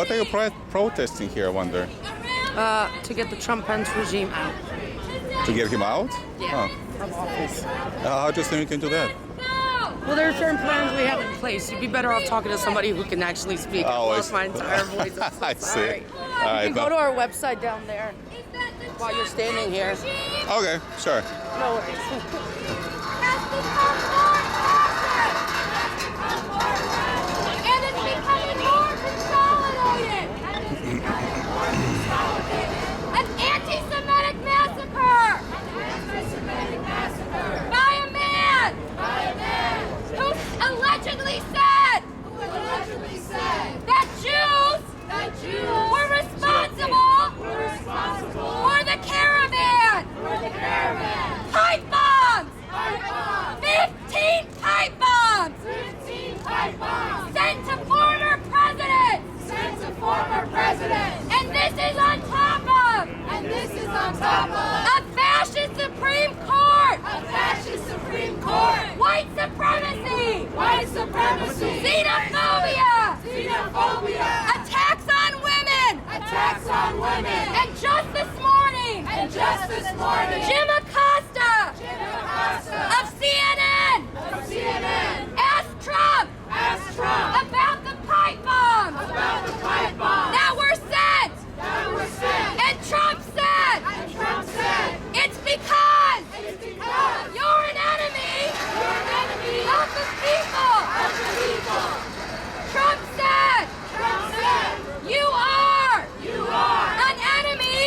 What are you protesting here, I wonder? To get the Trump-Pence regime out. To get him out? Yeah. From office. How do you think we can do that? Well, there are certain plans we have in place. You'd be better off talking to somebody who can actually speak. I lost my entire voice. I'm so I sorry. see. You can go to our website down there while you're standing here. Okay, sure. No worries. And it's becoming more consolidated. An anti-Semitic massacre. By a man. Who allegedly said that Jews were responsible for the caravan. Pipe bombs. 15 pipe bombs. Sent to former presidents. And this is on top of. A fascist Supreme Court. White supremacy. Xenophobia. Attacks on women. And just this morning. Jim Acosta. Of CNN. Asked Trump. About the pipe bombs. That were sent. And Trump said. It's because. You're an enemy. Of the people. Trump said. You are. An enemy.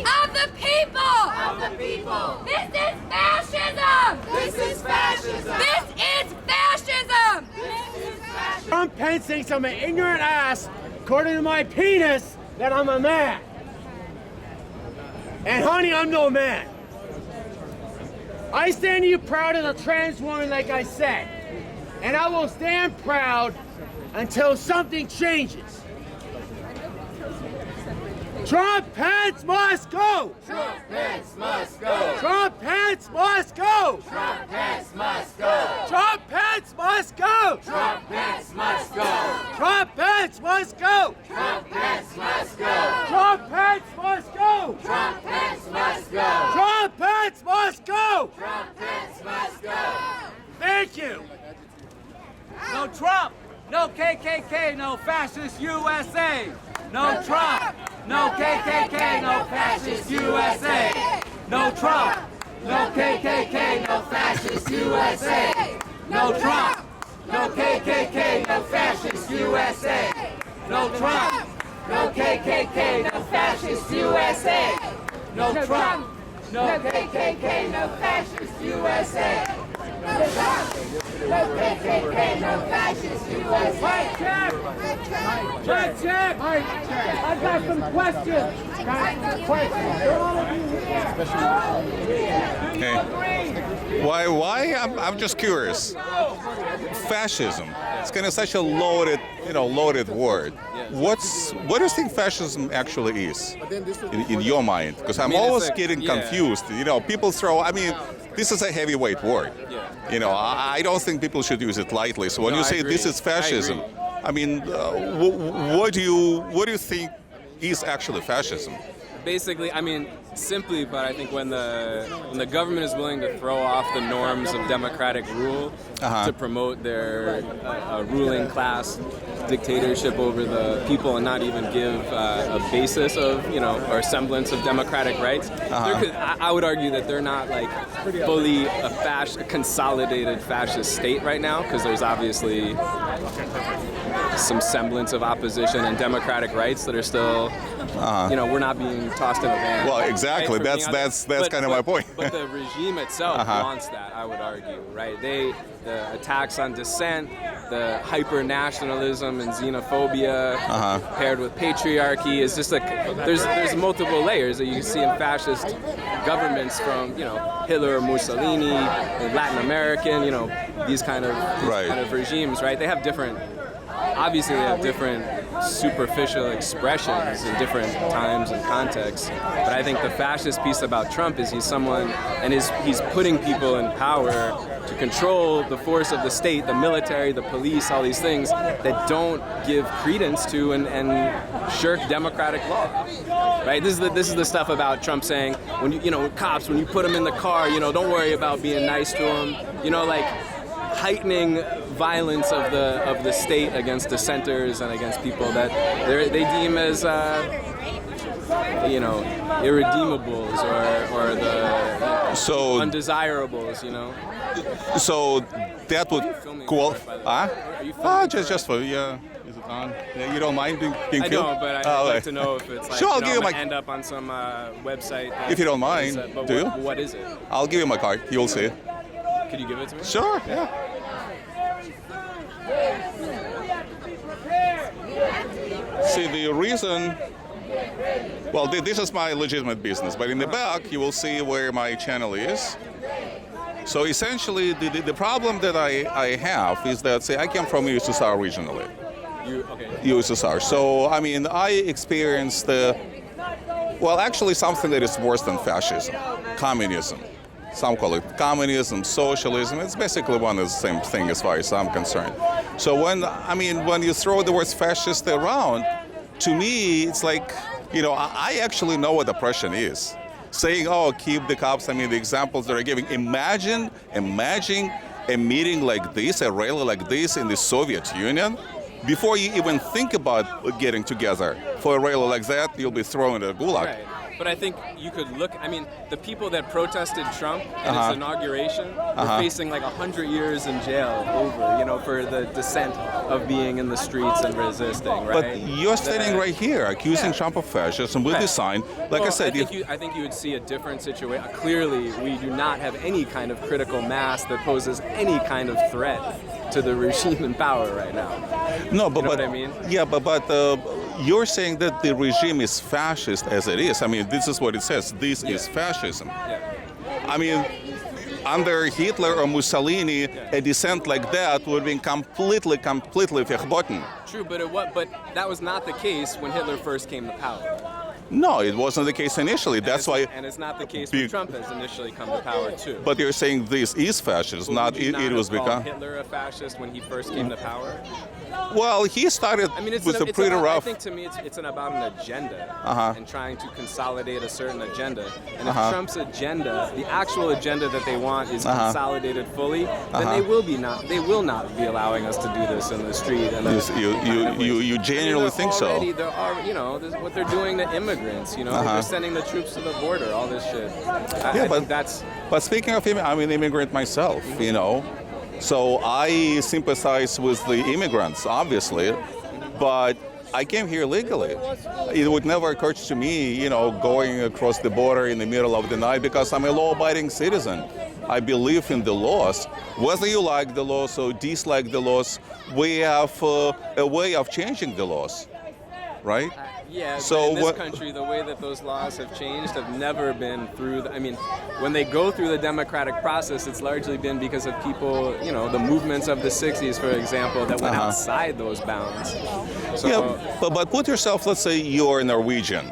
Of the people. This is fascism. This is fascism. Trump Pence thinks I'm an ignorant ass, according to my penis, that I'm a man. And honey, I'm no man. I stand you proud as a trans woman, like I said. And I will stand proud until something changes. Trump Pence must go! Trump Pence must go! Trump Pence must go! Trump Pence must go! Trump Pence must go! Trump Pence must go! Trump Pence must go! Trump Pence must go! Trump Pence must go! Trump Pence must go! Trump Pence must go! Trump Pence must go! Thank you! No Trump, no KKK, no fascist USA. No Trump, no KKK, no fascist USA. No Trump, no KKK, no fascist USA. No Trump, no KKK, no fascist USA. No Trump, no KKK, no fascist USA. No Trump, no KKK, no fascist USA. No Trump, no KKK, no fascist USA. Check! I got some questions. Okay. Why? I'm just curious. Fascism. It's kind of such a loaded word. What do you think fascism actually is in your mind? Because I'm always getting confused. People throw. This is a heavyweight word. I don't think people should use it lightly. So when you say this is fascism, what do you think is actually fascism? Basically, simply, but I think when the government is willing to throw off the norms of democratic rule to promote their ruling class dictatorship over the people and not even give a basis of, or semblance of democratic rights, I would argue that they're not like fully a consolidated fascist state right now, because there's obviously some semblance of opposition and democratic rights that are still, we're not being tossed in a van. Well, exactly. Right? That's kind of my point. But the regime itself wants that, I would argue, right? The attacks on dissent, the hyper-nationalism and xenophobia paired with patriarchy is just like there's multiple layers that you see in fascist governments from Hitler, Mussolini, Latin American, these kind of regimes, right? They have different superficial expressions in different times and contexts. But I think the fascist piece about Trump is he's someone, and he's putting people in power to control the force of the state, the military, the police, all these things that don't give credence to and shirk democratic law. Right? This is the stuff about Trump saying when cops, when you put them in the car, don't worry about being nice to them. Like heightening violence of the state against dissenters and against people that they deem as irredeemables or the undesirables. So that would just for Is it on? Yeah, you don't mind being I filmed? don't, but I'd like to know if it's like, sure, I'll give you my... end up on some website. If you don't mind, do you? What is it? I'll give you my card. You'll see. Could you give it to me? Sure, yeah. See, the reason... Well, this is my legitimate business, but in the back, you will see where my channel is. So essentially, the problem that I have is that, say, I came from USSR originally. USSR. So, I mean, I experienced actually something that is worse than fascism, communism. Some call it communism, socialism. It's basically one and the same thing as far as I'm concerned. So when you throw the word fascist around, to me, it's like, I actually know what oppression is. Saying, oh, keep the cops, the examples that are giving. Imagine a meeting like this, a rally like this in the Soviet Union. Before you even think about getting together for a rally like that, you'll be thrown in a gulag. Right. But I think you could look, the people that protested Trump at his inauguration were facing like 100 years in jail over, for the dissent of being in the streets and resisting, right? But you're standing right here accusing Trump of fascism with the sign. Like I said, I think you would see a different situation. Clearly, we do not have any kind of critical mass that poses any kind of threat to the regime in power right now. No, but what I mean? Yeah, but you're saying that the regime is fascist as it is. This is what it says. This is fascism. Yeah. Under Hitler or Mussolini, a dissent like that would have been completely verboten. True, but that was not the case when Hitler first came to power. No, it wasn't the case initially. That's why. And it's not the case when Trump has initially come to power too. But you're saying this is fascist, Well, it was become. Hitler a fascist when he first came to power? Well, he started with a pretty rough. I think to me it's about an agenda and trying to consolidate a certain agenda. And if Trump's agenda, the actual agenda that they want, is consolidated fully, then they will not be allowing us to do this in the street. And you genuinely think so? Already there are, this is what they're doing to immigrants. They're sending the troops to the border, all this shit. I think that's. But speaking of I'm an immigrant myself, so I sympathize with the immigrants, obviously, but I came here legally. It would never occur to me, going across the border in the middle of the night because I'm a law-abiding citizen. I believe in the laws. Whether you like the laws or dislike the laws, we have a way of changing the laws, right? So in this country, the way that those laws have changed have never been through when they go through the democratic process, it's largely been because of people, the movements of the 60s, for example, that went outside those bounds. So, but put yourself, let's say you're a Norwegian,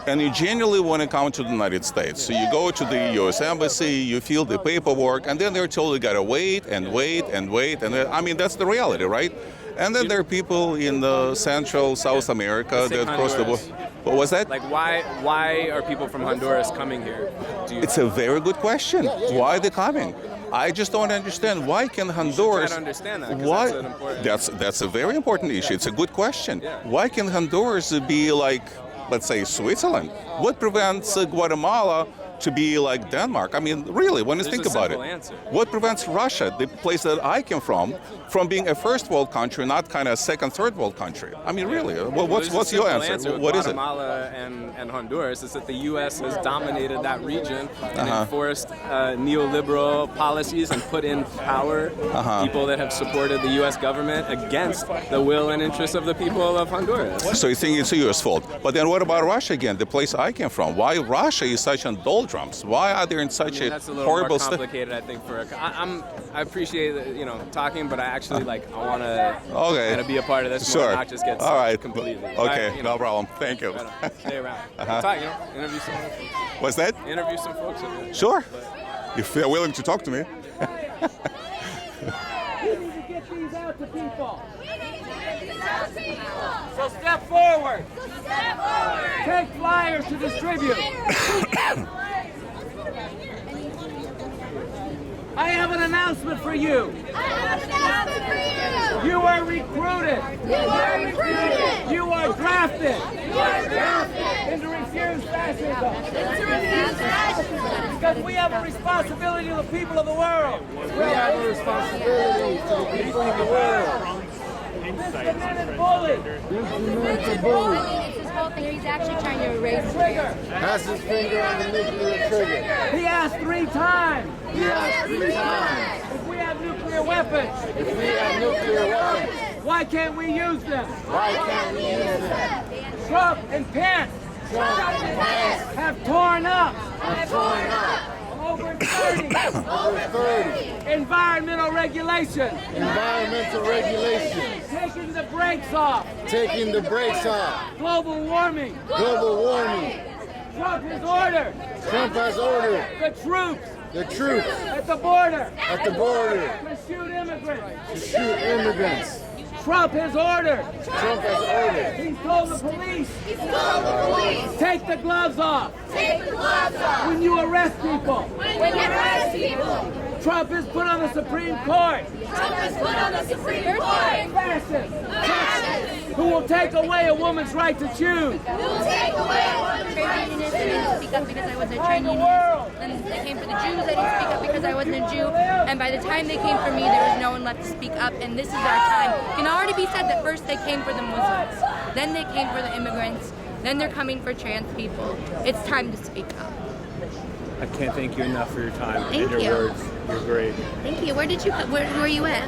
and you genuinely want to come to the United States. So you go to the U.S. Embassy, you fill the paperwork, and then they're told you got to wait and wait and wait. And that's the reality, right? And then there are people in Central, South America that cross the border. What was that? Like, why are people from Honduras coming here? It's a very good question. Why are they coming? I just don't understand. Why can Honduras? Try to understand that. Why? That's a very important issue. It's a good question. Yeah. Why can Honduras be like, let's say, Switzerland? What prevents Guatemala to be like Denmark? Really, when you think about it. Answer. What prevents Russia, the place that I came from being a first world country, not kind of second, third world country? Really, what's your answer? What is it? Guatemala and Honduras is that the U.S. has dominated that region and enforced neoliberal policies and put in power people that have supported the U.S. government against the will and interests of the people of Honduras. So you think it's the U.S. fault? But then what about Russia again, the place I came from? Why Russia is such indulgent Trumps? Why are they in such That's a a little horrible more state? complicated, I think. I appreciate talking, but I actually I want to Okay. kind of be a part of this Sure. more, not just get All right. completely. Okay, But, no problem. Thank you. right on. Stay around. Uh-huh. Talk, interview some folks. What's that? Interview some folks. Sure. If they're willing to talk to me. We need to get these out to people. So step forward. Take flyers to distribute. I have an announcement for you. You are recruited. You are drafted. And to refuse fascism. Because we have a responsibility to the people of the world. We have a responsibility to the people of the world. This demented bully. It's his whole thing. He's actually trying to erase it. Trigger. Has his finger on the nuclear trigger. He asked 3 times. He asked 3 times. If we have nuclear weapons, If we have nuclear weapons, why can't we use them? why can't we use them? Trump and Pence Trump and Pence have torn up have torn up over 30 over 30 environmental regulations, environmental regulations, taking the brakes off, taking the brakes off, global warming. global warming. Trump has ordered Trump has ordered the troops the troops at the border at the border to shoot immigrants. to shoot immigrants. Trump has ordered. Trump has ordered. He's told the police, take the gloves off when you arrest people. Trump is put on the Supreme Court. Fascists. Who will take away a woman's right to choose. Trade unionist, I didn't speak up because I wasn't a trade the unionist. world. Then they came for the Jews, I didn't speak up because I wasn't a Jew. And by the time they came for me, there was no one left to speak up. And this is our time. It can already be said that first they came for the Muslims, then they came for the immigrants, then they're coming for trans people. It's time to speak up. I can't thank you enough for your time Thank and your you. words. You're great. Thank you. Where were you at?